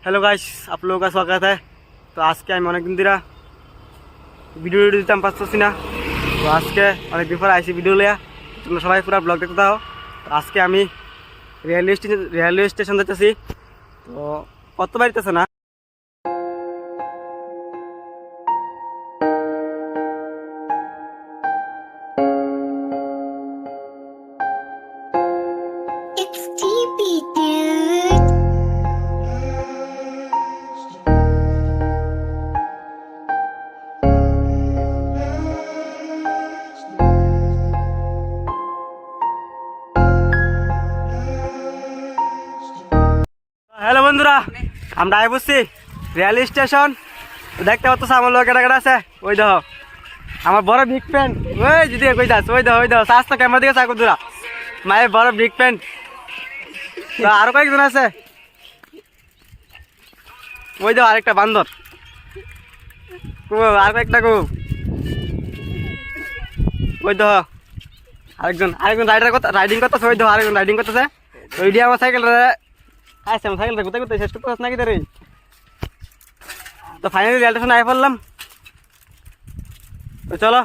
Hello guys, आप लोगों का स्वागत है। तो आज के अनेक दिन दिरा भिडियो दिते पारছি না। তো আজকে অনেক দিন পর আইসি ভিডিও লিয়া, তোমরা সবাই পুরো ব্লগ দেখতে দাও। তো আজকে আমি রেলওয়ে স্টেশন যাচ্ছি। তো কত বাড়িতেছে না It's TP, dude. হ্যালো বন্ধুরা, আমরা আই বসছি রেলওয়ে স্টেশন। দেখতে পাচ্ছ আমার লোক কেটা আছে, ওই দেখো আমার বড় বিগ প্যান্ট। ওই যদি কই যাস, ওই দেখো সাস তো ক্যামেরা দিকে চাকু দূরা মায়ের বড় বিগ প্যান্ট। আরো কয়েকজন আছে, ওই দেখো আরেকটা বান্দর, আর কয়েকটা খুব ওই দেখো আরেকজন রাইডিং করতেছে। ওই দেখো আরেকজন রাইডিং করতেছে। ওই দিয়ে আমার সাইকেলটা আচ্ছা আমার সাইকেলটা কোথায় কোথায় শেষ করতে নাকি রে। তো ফাইনালি রেল স্টেশন আই পড়লাম। তো চলো।